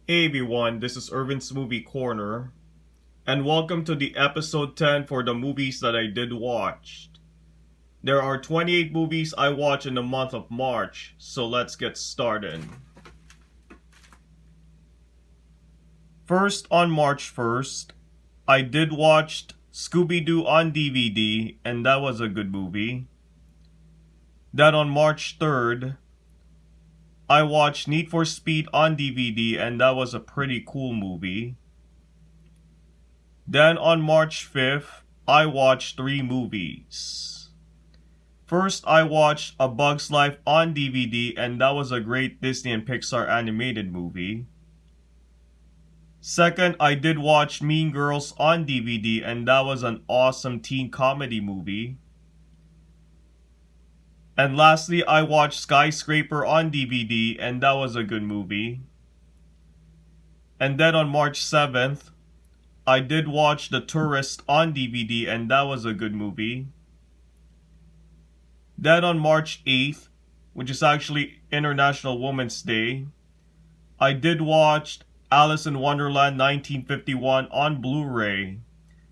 Hey everyone, this is Irvin's Movie Corner, and welcome to the episode 10 for the movies that I did watch. There are 28 movies I watched in the month of March, so let's get started. First, on March 1st, I did watch Scooby-Doo on DVD, and that was a good movie. Then on March 3rd, I watched Need for Speed on DVD, and that was a pretty cool movie. Then on March 5th, I watched 3 movies. First, I watched A Bug's Life on DVD, and that was a great Disney and Pixar animated movie. Second, I did watch Mean Girls on DVD, and that was an awesome teen comedy movie. And lastly, I watched Skyscraper on DVD, and that was a good movie. And then on March 7th, I did watch The Tourist on DVD, and that was a good movie. Then on March 8th, which is actually International Women's Day, I did watch Alice in Wonderland 1951 on Blu-ray,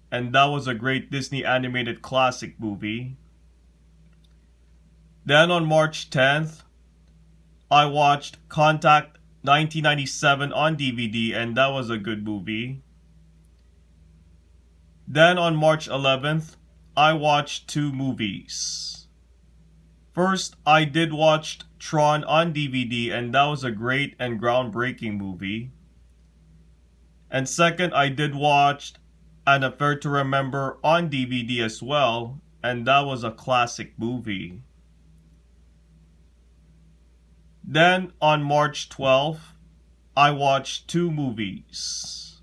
and that was a great Disney animated classic movie. Then on March 10th, I watched Contact 1997 on DVD, and that was a good movie. Then on March 11th, I watched 2 movies. First, I did watch Tron on DVD, and that was a great and groundbreaking movie. And second, I did watch An Affair to Remember on DVD as well, and that was a classic movie. Then on March 12th, I watched 2 movies.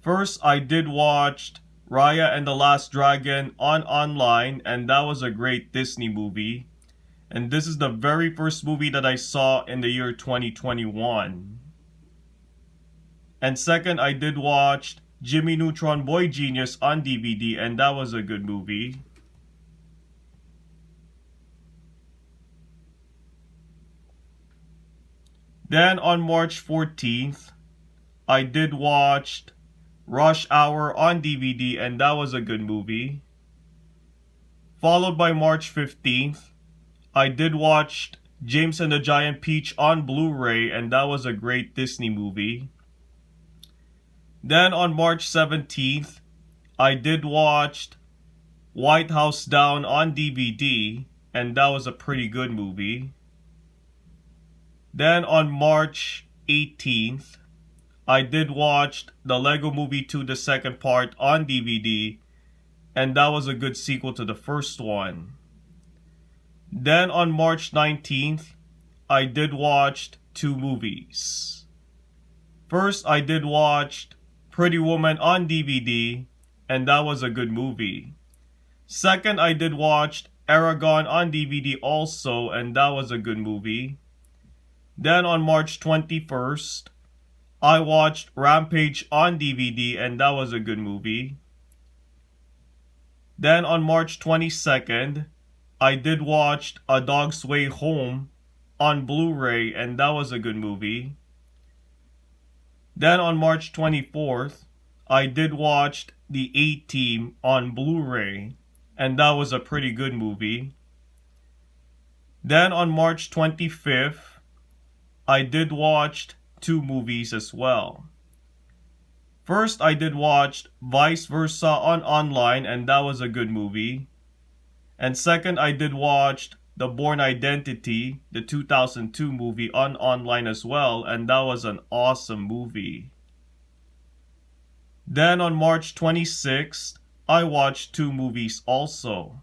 First, I did watch Raya and the Last Dragon on online, and that was a great Disney movie. And this is the very first movie that I saw in the year 2021. And second, I did watch Jimmy Neutron Boy Genius on DVD, and that was a good movie. Then on March 14th, I did watch Rush Hour on DVD, and that was a good movie. Followed by March 15th, I did watch James and the Giant Peach on Blu-ray, and that was a great Disney movie. Then on March 17th, I did watch White House Down on DVD, and that was a pretty good movie. Then on March 18th, I did watch the Lego Movie 2 the second part on DVD, and that was a good sequel to the first one. Then on March 19th, I did watch 2 movies. First, I did watch Pretty Woman on DVD, and that was a good movie. Second, I did watch Aragon on DVD also, and that was a good movie. Then on March 21st, I watched Rampage on DVD, and that was a good movie. Then on March 22nd, I did watch A Dog's Way Home on Blu-ray, and that was a good movie. Then on March 24th, I did watch The A-Team on Blu-ray, and that was a pretty good movie. Then on March 25th, I did watch 2 movies as well. First, I did watch Vice Versa on online, and that was a good movie. And second, I did watch The Bourne Identity, the 2002 movie, on online as well, and that was an awesome movie. Then on March 26th, I watched 2 movies also.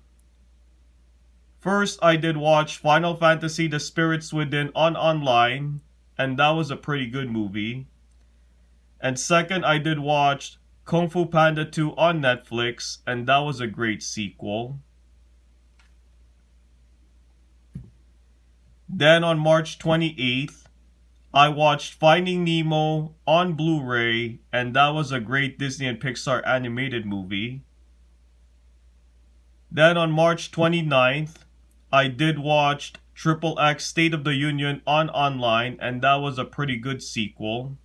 First, I did watch Final Fantasy The Spirits Within on online, and that was a pretty good movie. And second, I did watch Kung Fu Panda 2 on Netflix, and that was a great sequel. Then on March 28th, I watched Finding Nemo on Blu-ray, and that was a great Disney and Pixar animated movie. Then on March 29th, I did watch Triple X State of the Union on online, and that was a pretty good sequel.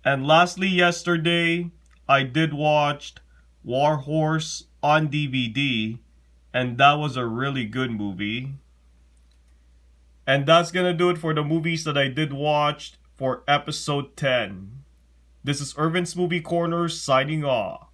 And lastly, yesterday, I did watch War Horse on DVD, and that was a really good movie. And that's gonna do it for the movies that I did watch for episode 10. This is Irvin's Movie Corner signing off.